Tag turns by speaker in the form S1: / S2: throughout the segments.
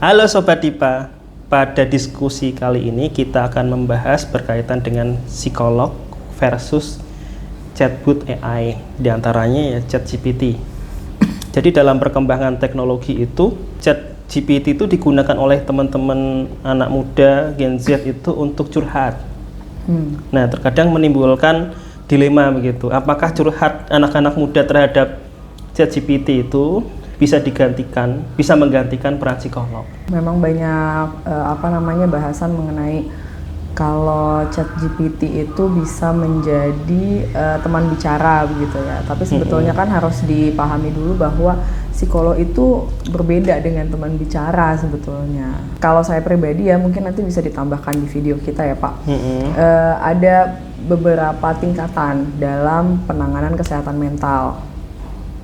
S1: Halo Sobat Dipa, pada diskusi kali ini kita akan membahas berkaitan dengan psikolog versus chatbot AI, diantaranya ya ChatGPT. Jadi dalam perkembangan teknologi itu, ChatGPT itu digunakan oleh teman-teman anak muda Gen Z itu untuk curhat. Nah, terkadang menimbulkan dilema begitu, apakah curhat anak-anak muda terhadap ChatGPT itu bisa menggantikan peran psikolog.
S2: Memang banyak bahasan mengenai kalau ChatGPT itu bisa menjadi teman bicara begitu ya. Tapi sebetulnya kan harus dipahami dulu bahwa psikolog itu berbeda dengan teman bicara sebetulnya. Kalau saya pribadi ya mungkin nanti bisa ditambahkan di video kita ya Pak. Ada beberapa tingkatan dalam penanganan kesehatan mental.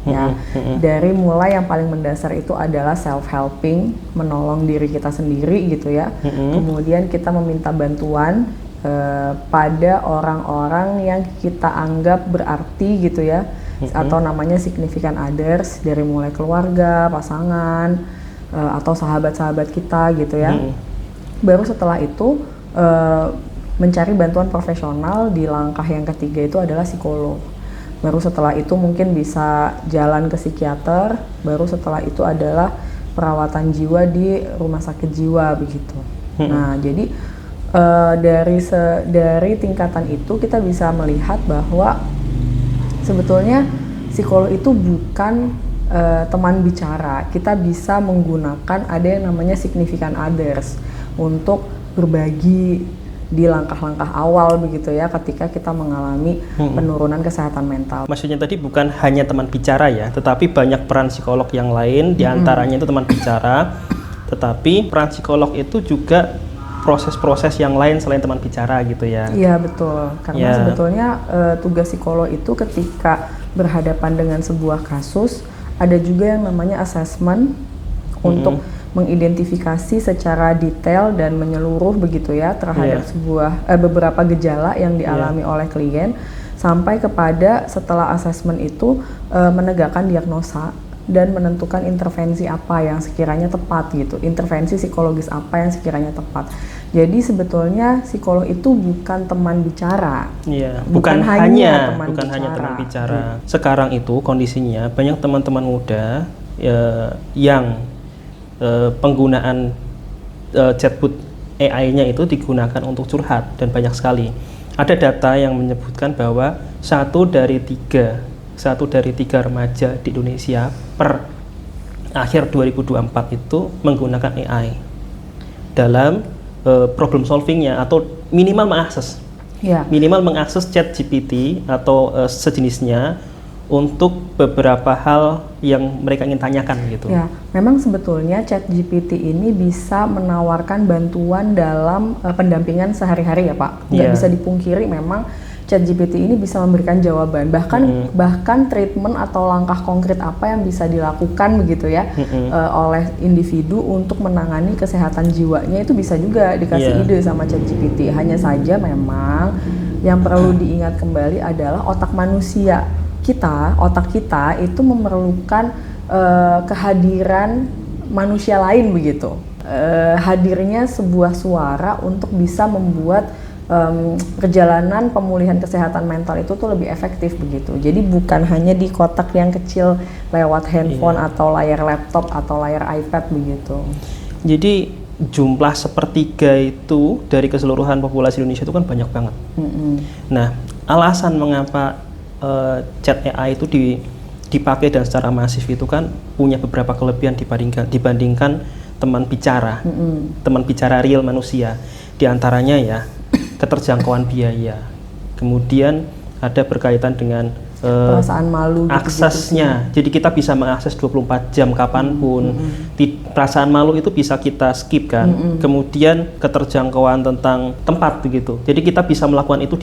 S2: Ya, dari mulai yang paling mendasar itu adalah self-helping, menolong diri kita sendiri gitu ya. Kemudian kita meminta bantuan pada orang-orang yang kita anggap berarti gitu ya, atau namanya significant others, dari mulai keluarga, pasangan, atau sahabat-sahabat kita gitu ya. Baru setelah itu mencari bantuan profesional di langkah yang ketiga itu adalah psikolog. Baru setelah itu mungkin bisa jalan ke psikiater, baru setelah itu adalah perawatan jiwa di rumah sakit jiwa begitu. Nah, jadi dari tingkatan itu kita bisa melihat bahwa sebetulnya psikolog itu bukan teman bicara. Kita bisa menggunakan ada yang namanya significant others untuk berbagi di langkah-langkah awal begitu ya ketika kita mengalami penurunan kesehatan mental.
S1: Maksudnya tadi bukan hanya teman bicara ya, tetapi banyak peran psikolog yang lain, diantaranya itu teman bicara, tetapi peran psikolog itu juga proses-proses yang lain selain teman bicara gitu ya.
S2: Iya betul, karena sebetulnya tugas psikolog itu ketika berhadapan dengan sebuah kasus, ada juga yang namanya assessment untuk mengidentifikasi secara detail dan menyeluruh begitu ya terhadap beberapa gejala yang dialami oleh klien, sampai kepada setelah asesmen itu menegakkan diagnosa dan menentukan intervensi apa yang sekiranya tepat gitu, intervensi psikologis apa yang sekiranya tepat. Jadi sebetulnya psikolog itu bukan teman bicara,
S1: bukan hanya teman bicara. Sekarang itu kondisinya banyak teman-teman muda yang penggunaan chatbot AI-nya itu digunakan untuk curhat, dan banyak sekali. Ada data yang menyebutkan bahwa satu dari tiga remaja di Indonesia per akhir 2024 itu menggunakan AI dalam problem solvingnya, atau minimal mengakses ChatGPT atau sejenisnya untuk beberapa hal yang mereka ingin tanyakan gitu.
S2: Ya, memang sebetulnya ChatGPT ini bisa menawarkan bantuan dalam pendampingan sehari-hari ya Pak. Nggak bisa dipungkiri memang ChatGPT ini bisa memberikan jawaban, bahkan treatment atau langkah konkret apa yang bisa dilakukan begitu ya oleh individu untuk menangani kesehatan jiwanya, itu bisa juga dikasih ide sama ChatGPT. Hanya saja memang yang perlu diingat kembali adalah otak kita itu memerlukan kehadiran manusia lain begitu. Hadirnya sebuah suara untuk bisa membuat perjalanan pemulihan kesehatan mental itu tuh lebih efektif begitu. Jadi bukan hanya di kotak yang kecil lewat handphone atau layar laptop atau layar iPad begitu.
S1: Jadi jumlah sepertiga itu dari keseluruhan populasi Indonesia itu kan banyak banget. Nah, alasan mengapa chat AI itu dipakai dan secara masif itu kan punya beberapa kelebihan dibandingkan teman bicara real manusia. Di antaranya ya keterjangkauan biaya, kemudian ada berkaitan dengan
S2: perasaan malu
S1: aksesnya, jadi kita bisa mengakses 24 jam kapanpun. Perasaan malu itu bisa kita skip kan. Kemudian keterjangkauan tentang tempat begitu, jadi kita bisa melakukan itu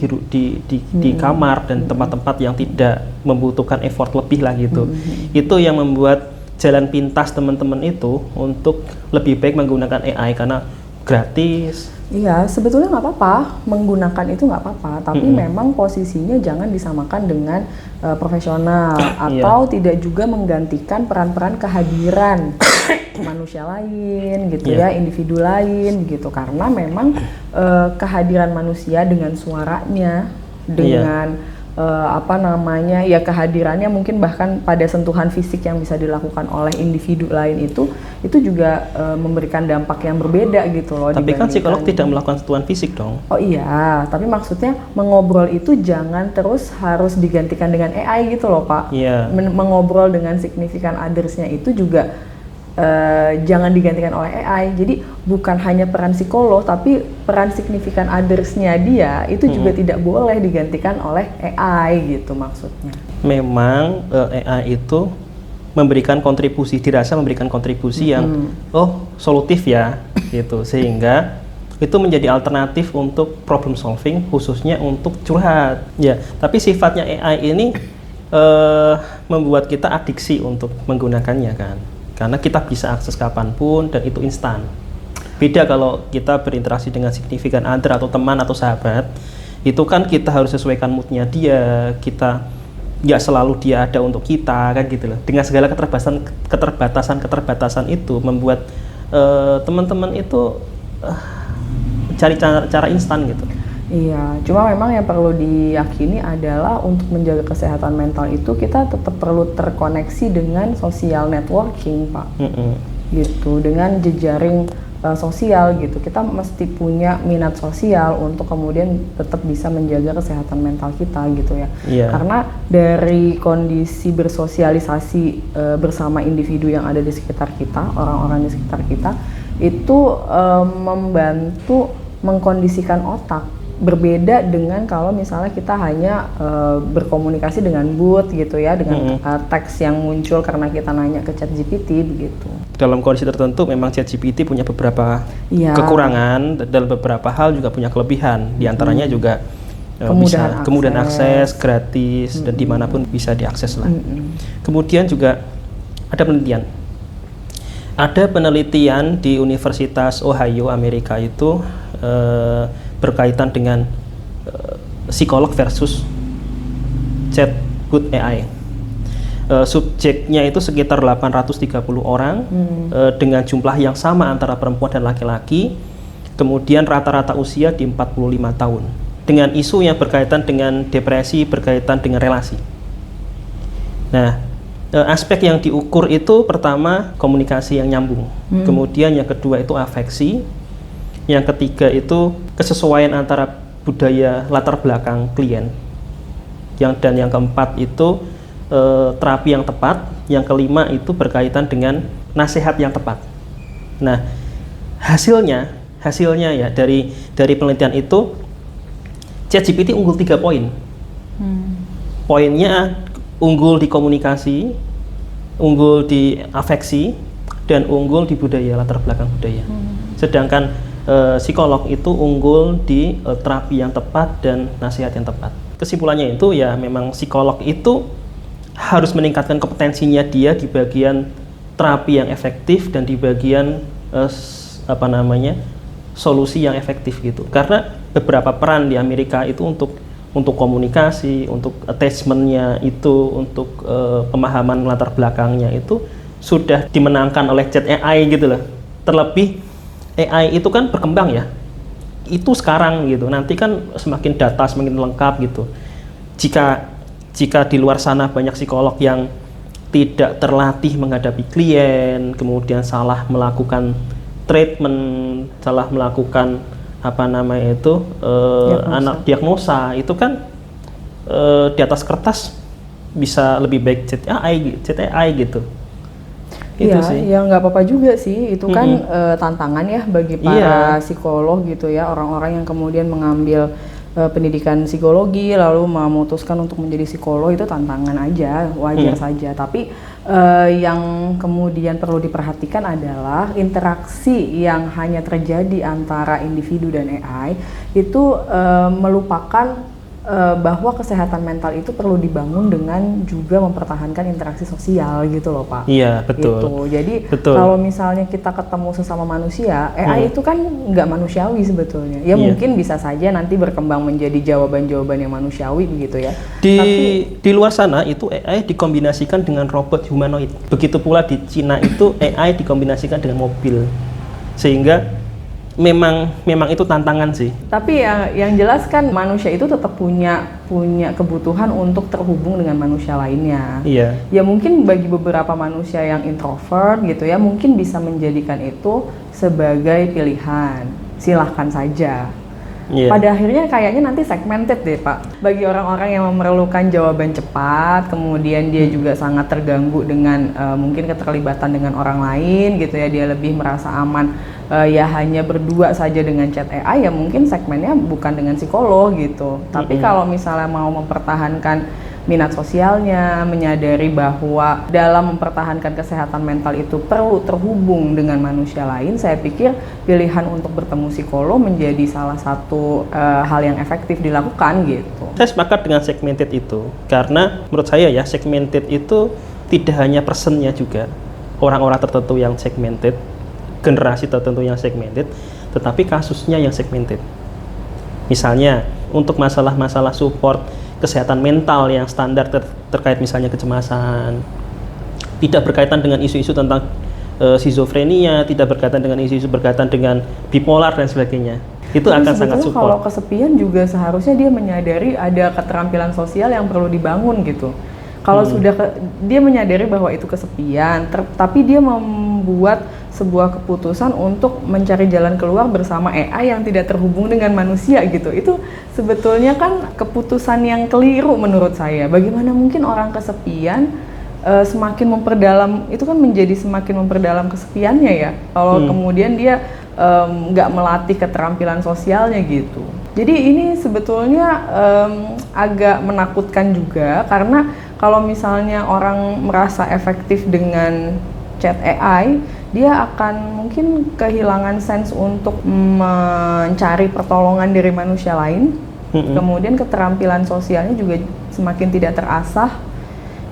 S1: di kamar dan tempat-tempat yang tidak membutuhkan effort lebih lah gitu. Itu yang membuat jalan pintas teman-teman itu untuk lebih baik menggunakan AI karena gratis.
S2: Iya, sebetulnya nggak apa-apa menggunakan itu, nggak apa-apa, tapi memang posisinya jangan disamakan dengan profesional atau tidak juga menggantikan peran-peran kehadiran manusia lain gitu
S1: Iya.
S2: ya, individu lain gitu, karena memang kehadiran manusia dengan suaranya, dengan apa namanya ya, kehadirannya mungkin bahkan pada sentuhan fisik yang bisa dilakukan oleh individu lain itu juga memberikan dampak yang berbeda gitu loh.
S1: Tapi kan psikolog
S2: dibandingkan-
S1: tidak melakukan sentuhan fisik dong.
S2: Oh iya, tapi maksudnya mengobrol itu jangan terus harus digantikan dengan AI gitu loh Pak.
S1: Iya.
S2: Mengobrol dengan significant others-nya itu juga jangan digantikan oleh AI. Jadi bukan hanya peran psikolog, tapi peran significant others-nya dia itu juga tidak boleh digantikan oleh AI gitu maksudnya.
S1: Memang AI itu memberikan kontribusi, dirasa memberikan kontribusi yang solutif ya gitu, sehingga itu menjadi alternatif untuk problem solving, khususnya untuk curhat ya. Tapi sifatnya AI ini membuat kita adiksi untuk menggunakannya kan, karena kita bisa akses kapanpun dan itu instan. Beda kalau kita berinteraksi dengan significant other atau teman atau sahabat, itu kan kita harus sesuaikan moodnya dia, kita nggak selalu dia ada untuk kita kan gitu loh. Dengan segala keterbatasan itu membuat teman-teman itu cari cara instan gitu.
S2: Iya, cuma memang yang perlu diyakini adalah untuk menjaga kesehatan mental itu kita tetap perlu terkoneksi dengan social networking, Pak. Gitu, dengan jejaring sosial gitu. Kita mesti punya minat sosial untuk kemudian tetap bisa menjaga kesehatan mental kita gitu ya.
S1: Iya.
S2: Karena dari kondisi bersosialisasi bersama individu yang ada di sekitar kita, orang-orang di sekitar kita, itu membantu mengkondisikan otak. Berbeda dengan kalau misalnya kita hanya berkomunikasi dengan bot gitu ya, dengan teks yang muncul karena kita nanya ke ChatGPT begitu.
S1: Dalam kondisi tertentu memang ChatGPT punya beberapa kekurangan, dan beberapa hal juga punya kelebihan. Di antaranya juga kemudahan akses, gratis, dan dimanapun bisa diakses lah. Kemudian juga ada penelitian. Ada penelitian di Universitas Ohio Amerika itu berkaitan dengan psikolog versus chatbot AI. Subjeknya itu sekitar 830 orang dengan jumlah yang sama antara perempuan dan laki-laki. Kemudian rata-rata usia di 45 tahun. Dengan isu yang berkaitan dengan depresi, berkaitan dengan relasi. Nah, aspek yang diukur itu pertama komunikasi yang nyambung. Kemudian yang kedua itu afeksi. Yang ketiga itu kesesuaian antara budaya latar belakang klien. Dan yang keempat itu terapi yang tepat. Yang kelima itu berkaitan dengan nasihat yang tepat. Nah, hasilnya ya dari penelitian itu ChatGPT unggul 3 poin. Poinnya unggul di komunikasi, unggul di afeksi, dan unggul di budaya, latar belakang budaya. Sedangkan psikolog itu unggul di terapi yang tepat dan nasihat yang tepat. Kesimpulannya itu ya memang psikolog itu harus meningkatkan kompetensinya dia di bagian terapi yang efektif dan di bagian solusi yang efektif gitu. Karena beberapa peran di Amerika itu untuk komunikasi, untuk attachment-nya itu, untuk pemahaman latar belakangnya itu sudah dimenangkan oleh chat AI gitu loh. Terlebih AI itu kan berkembang ya. Itu sekarang gitu. Nanti kan semakin data semakin lengkap gitu. Jika di luar sana banyak psikolog yang tidak terlatih menghadapi klien, kemudian salah melakukan treatment, salah melakukan diagnosa, itu kan di atas kertas bisa lebih baik chat AI gitu.
S2: Iya, ya nggak apa-apa juga sih. Itu kan tantangan ya bagi para psikolog gitu ya, orang-orang yang kemudian mengambil pendidikan psikologi lalu memutuskan untuk menjadi psikolog, itu tantangan aja, wajar saja. Tapi yang kemudian perlu diperhatikan adalah interaksi yang hanya terjadi antara individu dan AI itu melupakan bahwa kesehatan mental itu perlu dibangun dengan juga mempertahankan interaksi sosial gitu loh Pak.
S1: Iya, betul.
S2: Gitu. Jadi
S1: betul.
S2: kalau misalnya kita ketemu sesama manusia, AI itu kan nggak manusiawi sebetulnya. Ya mungkin bisa saja nanti berkembang menjadi jawaban-jawaban yang manusiawi begitu ya.
S1: Di luar sana itu AI dikombinasikan dengan robot humanoid. Begitu pula di Cina itu AI dikombinasikan dengan mobil. Sehingga memang itu tantangan sih.
S2: Tapi yang jelas kan manusia itu tetap punya kebutuhan untuk terhubung dengan manusia lainnya.
S1: Iya.
S2: Ya mungkin bagi beberapa manusia yang introvert gitu ya, mungkin bisa menjadikan itu sebagai pilihan. Silahkan saja.
S1: Yeah.
S2: Pada akhirnya kayaknya nanti segmented deh Pak. Bagi orang-orang yang memerlukan jawaban cepat, kemudian dia juga sangat terganggu dengan mungkin keterlibatan dengan orang lain gitu ya, dia lebih merasa aman ya hanya berdua saja dengan chat AI, ya mungkin segmennya bukan dengan psikolog gitu. Tapi kalau misalnya mau mempertahankan minat sosialnya, menyadari bahwa dalam mempertahankan kesehatan mental itu perlu terhubung dengan manusia lain, saya pikir pilihan untuk bertemu psikolog menjadi salah satu hal yang efektif dilakukan gitu.
S1: Saya sepakat dengan segmented itu, karena menurut saya ya segmented itu tidak hanya personnya juga, orang-orang tertentu yang segmented, generasi tertentu yang segmented, tetapi kasusnya yang segmented. Misalnya untuk masalah-masalah support kesehatan mental yang standar terkait misalnya kecemasan, tidak berkaitan dengan isu-isu tentang skizofrenia, tidak berkaitan dengan isu-isu berkaitan dengan bipolar dan sebagainya. Itu akan sangat support.
S2: Kalau kesepian juga seharusnya dia menyadari ada keterampilan sosial yang perlu dibangun gitu. Kalau dia menyadari bahwa itu kesepian, tapi dia membuat sebuah keputusan untuk mencari jalan keluar bersama AI yang tidak terhubung dengan manusia gitu. Itu sebetulnya kan keputusan yang keliru menurut saya. Bagaimana mungkin orang kesepian semakin memperdalam, itu kan menjadi semakin memperdalam kesepiannya ya. Kalau kemudian dia nggak melatih keterampilan sosialnya gitu. Jadi ini sebetulnya agak menakutkan juga, karena kalau misalnya orang merasa efektif dengan chat AI, dia akan mungkin kehilangan sense untuk mencari pertolongan dari manusia lain. Kemudian keterampilan sosialnya juga semakin tidak terasah.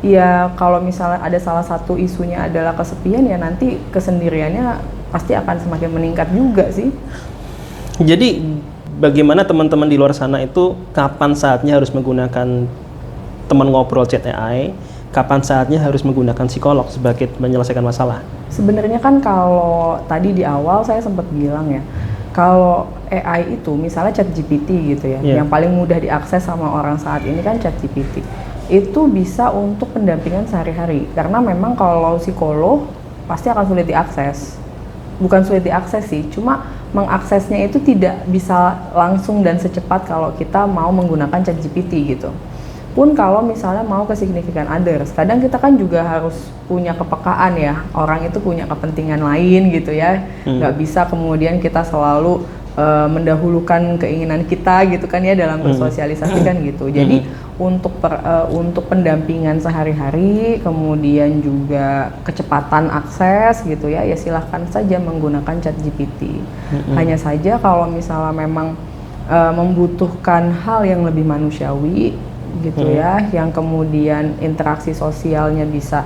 S2: Ya kalau misalnya ada salah satu isunya adalah kesepian, ya nanti kesendiriannya pasti akan semakin meningkat juga sih.
S1: Jadi bagaimana teman-teman di luar sana itu kapan saatnya harus menggunakan teman ngobrol chat AI, kapan saatnya harus menggunakan psikolog sebagai menyelesaikan masalah?
S2: Sebenarnya kan kalau tadi di awal saya sempat bilang ya, kalau AI itu misalnya ChatGPT gitu ya, yang paling mudah diakses sama orang saat ini kan ChatGPT. Itu bisa untuk pendampingan sehari-hari, karena memang kalau psikolog pasti akan sulit diakses. Bukan sulit diakses sih, cuma mengaksesnya itu tidak bisa langsung dan secepat kalau kita mau menggunakan ChatGPT gitu. Pun kalau misalnya mau ke significant others, kadang kita kan juga harus punya kepekaan ya, orang itu punya kepentingan lain gitu ya, nggak bisa kemudian kita selalu mendahulukan keinginan kita gitu kan ya dalam bersosialisasi kan gitu. Jadi untuk pendampingan sehari-hari, kemudian juga kecepatan akses gitu ya, ya silahkan saja menggunakan ChatGPT. Hanya saja kalau misalnya memang membutuhkan hal yang lebih manusiawi gitu ya, yang kemudian interaksi sosialnya bisa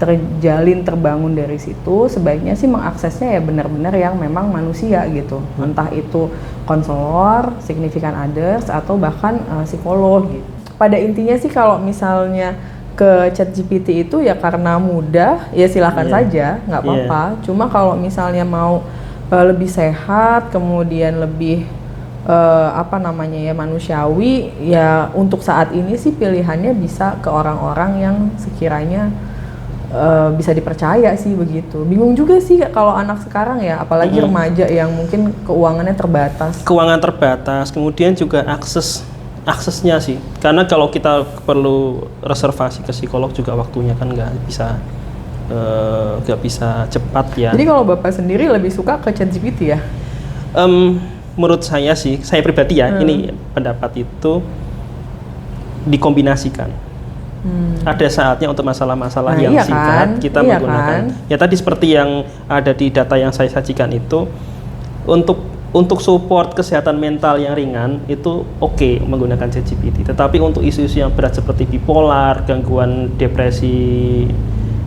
S2: terjalin, terbangun dari situ, sebaiknya sih mengaksesnya ya benar-benar yang memang manusia gitu, entah itu konselor, significant others, atau bahkan psikolog gitu. Pada intinya sih kalau misalnya ke ChatGPT itu ya karena mudah, ya silahkan saja, nggak apa-apa. Cuma kalau misalnya mau lebih sehat, kemudian lebih manusiawi, ya untuk saat ini sih pilihannya bisa ke orang-orang yang sekiranya bisa dipercaya sih begitu. Bingung juga sih kalau anak sekarang ya, apalagi remaja yang mungkin keuangannya terbatas. Keuangan
S1: terbatas, kemudian juga aksesnya sih. Karena kalau kita perlu reservasi ke psikolog juga waktunya kan nggak bisa cepat ya. Jadi
S2: kalau Bapak sendiri lebih suka ke ChatGPT ya?
S1: Menurut saya sih, saya pribadi ya, ini pendapat itu dikombinasikan. Ada saatnya untuk masalah-masalah yang singkat kita menggunakan. Ya tadi seperti yang ada di data yang saya sajikan itu, untuk untuk support kesehatan mental yang ringan itu oke menggunakan ChatGPT. Tetapi untuk isu-isu yang berat seperti bipolar, gangguan depresi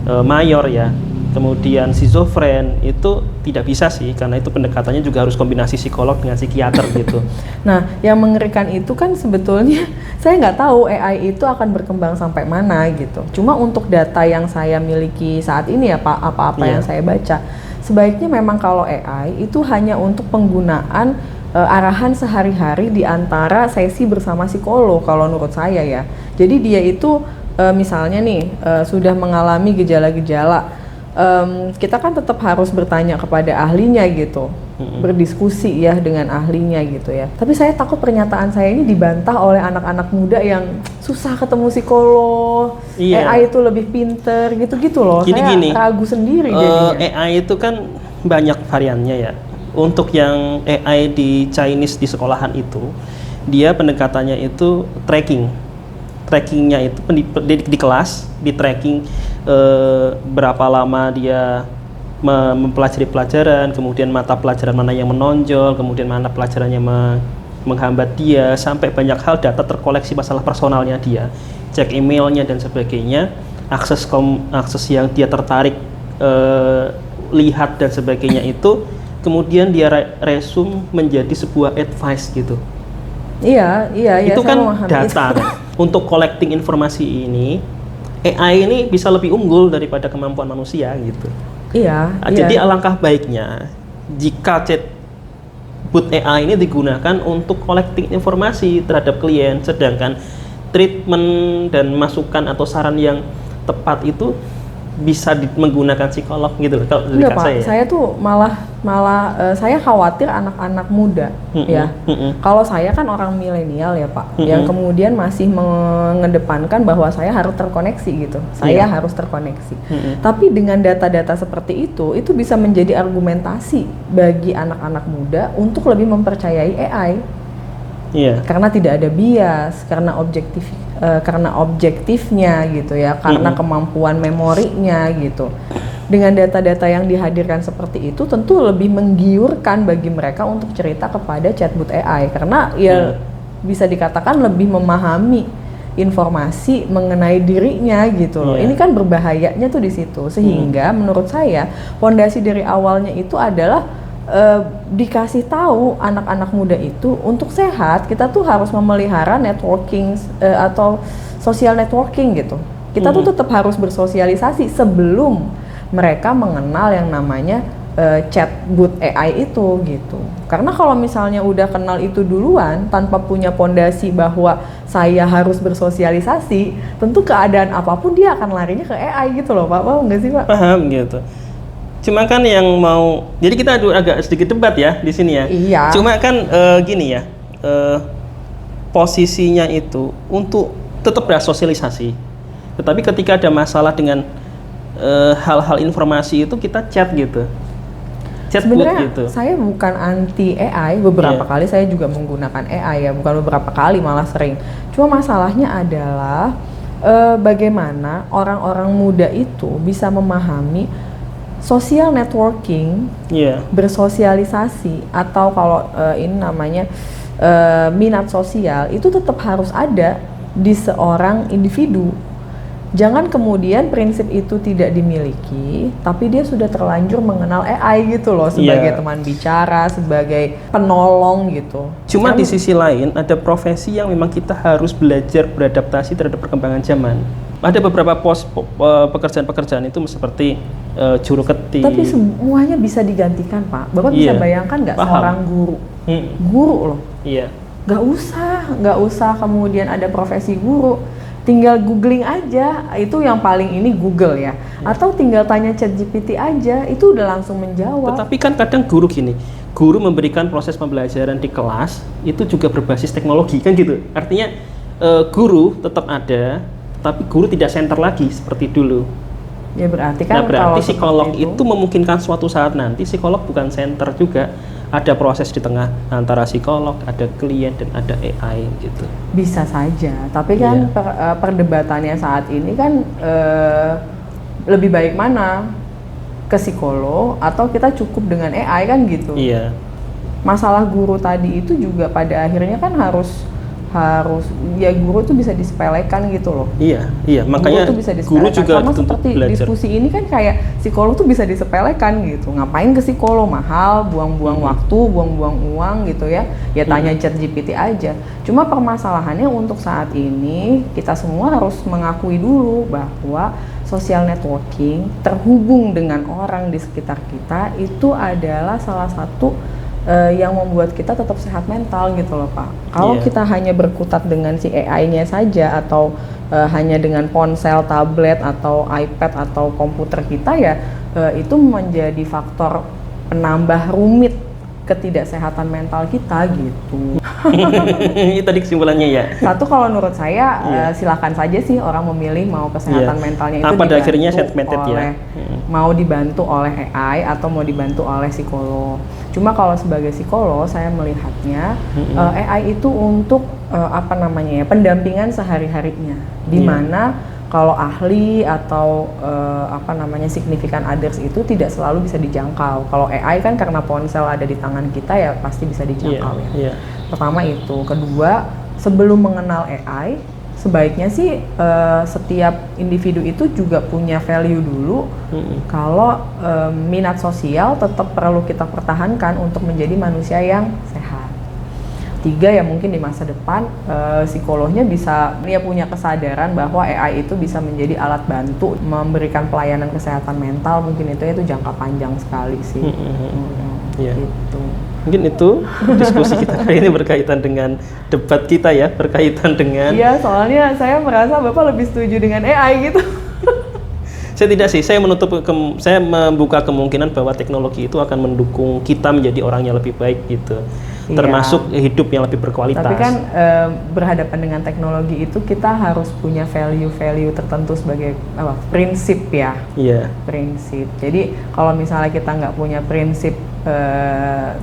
S1: mayor ya, kemudian schizofren itu tidak bisa sih, karena itu pendekatannya juga harus kombinasi psikolog dengan psikiater gitu.
S2: Nah, yang mengerikan itu kan sebetulnya saya nggak tahu AI itu akan berkembang sampai mana gitu. Cuma untuk data yang saya miliki saat ini ya Pak, apa-apa yang saya baca, sebaiknya memang kalau AI itu hanya untuk penggunaan arahan sehari-hari di antara sesi bersama psikolog kalau menurut saya ya. Jadi dia itu misalnya nih sudah mengalami gejala-gejala, kita kan tetap harus bertanya kepada ahlinya gitu, berdiskusi ya dengan ahlinya gitu ya. Tapi saya takut pernyataan saya ini dibantah oleh anak-anak muda yang susah ketemu psikolog, AI itu lebih pinter gitu-gitu loh. Saya ragu sendiri jadinya.
S1: AI itu kan banyak variannya ya. Untuk yang AI di Chinese di sekolahan itu, dia pendekatannya itu trackingnya itu di kelas, di tracking berapa lama dia mempelajari pelajaran, kemudian mata pelajaran mana yang menonjol, kemudian mana pelajarannya menghambat dia, sampai banyak hal data terkoleksi masalah personalnya dia, cek emailnya dan sebagainya, akses yang dia tertarik lihat dan sebagainya itu, kemudian dia resume menjadi sebuah advice gitu.
S2: Iya,
S1: itu kan data kan. Untuk collecting informasi ini, AI ini bisa lebih unggul daripada kemampuan manusia gitu.
S2: Iya.
S1: Jadi alangkah baiknya jika chatbot AI ini digunakan untuk collecting informasi terhadap klien, sedangkan treatment dan masukan atau saran yang tepat itu bisa menggunakan psikolog gitu loh. Kalau dari
S2: saya tuh malah saya khawatir anak-anak muda ya. Kalau saya kan orang milenial ya Pak, yang kemudian masih mengedepankan bahwa saya harus terkoneksi gitu. Saya harus terkoneksi. Tapi dengan data-data seperti itu bisa menjadi argumentasi bagi anak-anak muda untuk lebih mempercayai AI. Karena tidak ada bias, karena objektifnya gitu ya, karena kemampuan memorinya gitu. Dengan data-data yang dihadirkan seperti itu tentu lebih menggiurkan bagi mereka untuk cerita kepada chatbot AI, karena ya bisa dikatakan lebih memahami informasi mengenai dirinya gitu loh. Ini kan berbahayanya tuh di situ, sehingga menurut saya fondasi dari awalnya itu adalah dikasih tahu anak-anak muda itu untuk sehat kita tuh harus memelihara networking atau social networking gitu. Kita tuh tetap harus bersosialisasi sebelum mereka mengenal yang namanya chatbot AI itu gitu. Karena kalau misalnya udah kenal itu duluan tanpa punya fondasi bahwa saya harus bersosialisasi, tentu keadaan apapun dia akan larinya ke AI gitu loh Pak. Paham nggak sih Pak?
S1: Paham gitu. Cuma kan yang mau, jadi kita agak sedikit debat ya di sini ya.
S2: Iya.
S1: Cuma kan gini ya, posisinya itu untuk tetap bersosialisasi. Tetapi ketika ada masalah dengan hal-hal informasi itu kita chat gitu.
S2: Sebenarnya gitu. Saya bukan anti AI, beberapa kali saya juga menggunakan AI ya, bukan beberapa kali malah sering. Cuma masalahnya adalah bagaimana orang-orang muda itu bisa memahami social networking, bersosialisasi, atau kalau ini namanya minat sosial itu tetap harus ada di seorang individu. Jangan kemudian prinsip itu tidak dimiliki, tapi dia sudah terlanjur mengenal AI gitu loh, sebagai teman bicara, sebagai penolong gitu.
S1: Cuma di sisi lain ada profesi yang memang kita harus belajar beradaptasi terhadap perkembangan zaman. Ada beberapa pekerjaan-pekerjaan itu seperti juru ketik.
S2: Tapi semuanya bisa digantikan Pak. Bapak bisa bayangkan nggak seorang guru? Guru loh. Nggak usah kemudian ada profesi guru. Tinggal googling aja, itu yang paling ini Google ya. Atau tinggal tanya ChatGPT aja, itu udah langsung menjawab.
S1: Tetapi kan kadang guru memberikan proses pembelajaran di kelas itu juga berbasis teknologi kan gitu. Artinya guru tetap ada, tapi guru tidak center lagi seperti dulu.
S2: Ya berarti kan
S1: berarti psikolog itu memungkinkan suatu saat nanti psikolog bukan center juga. Ada proses di tengah antara psikolog, ada klien, dan ada AI gitu.
S2: Bisa saja, tapi kan perdebatannya saat ini kan lebih baik mana? Ke psikolog atau kita cukup dengan AI kan gitu.
S1: Iya.
S2: masalah guru tadi itu juga pada akhirnya kan harus ya guru tuh bisa disepelekan gitu loh.
S1: Iya, makanya
S2: guru tuh bisa
S1: guru
S2: disepelekan.
S1: juga
S2: sama
S1: tuntut
S2: seperti
S1: belajar.
S2: diskusi ini kan kayak psikolog tuh bisa disepelekan gitu. Ngapain ke psikolog, mahal, buang-buang waktu, buang-buang uang gitu ya. Ya tanya ChatGPT aja. Cuma permasalahannya untuk saat ini kita semua harus mengakui dulu bahwa social networking, terhubung dengan orang di sekitar kita itu adalah salah satu yang membuat kita tetap sehat mental gitu loh Pak. Kalau kita hanya berkutat dengan si AI-nya saja atau hanya dengan ponsel, tablet atau iPad atau komputer kita ya itu menjadi faktor penambah rumit ketidaksehatan mental kita gitu.
S1: Itu tadi kesimpulannya ya.
S2: Satu kalau menurut saya silakan saja sih orang memilih mau kesehatan mentalnya itu
S1: pada akhirnya segmented
S2: oleh mau dibantu oleh AI atau mau dibantu oleh psikolog. Cuma kalau sebagai psikolog saya melihatnya AI itu untuk pendampingan sehari-harinya, di mana kalau ahli atau significant others itu tidak selalu bisa dijangkau. Kalau AI kan karena ponsel ada di tangan kita ya pasti bisa dijangkau ya. Pertama itu, kedua sebelum mengenal AI sebaiknya sih setiap individu itu juga punya value dulu. Kalau minat sosial tetap perlu kita pertahankan untuk menjadi manusia yang sehat. 3 ya mungkin di masa depan psikolognya bisa dia punya kesadaran bahwa AI itu bisa menjadi alat bantu memberikan pelayanan kesehatan mental, mungkin itu jangka panjang sekali sih. Gitu.
S1: Mungkin itu diskusi kita kali ini berkaitan dengan debat kita ya, berkaitan dengan
S2: soalnya saya merasa Bapak lebih setuju dengan AI gitu.
S1: Saya tidak sih, saya membuka kemungkinan bahwa teknologi itu akan mendukung kita menjadi orang yang lebih baik gitu. Termasuk hidup yang lebih berkualitas.
S2: Tapi kan berhadapan dengan teknologi itu kita harus punya value-value tertentu sebagai prinsip ya. Prinsip. Jadi kalau misalnya kita nggak punya prinsip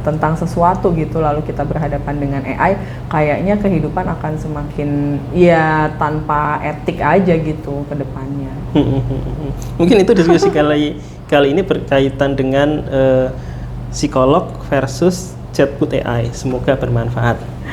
S2: tentang sesuatu gitu, lalu kita berhadapan dengan AI, kayaknya kehidupan akan semakin tanpa etik aja gitu ke depannya.
S1: Mungkin itu diskusi kali ini berkaitan dengan psikolog versus chatbot AI. Semoga bermanfaat.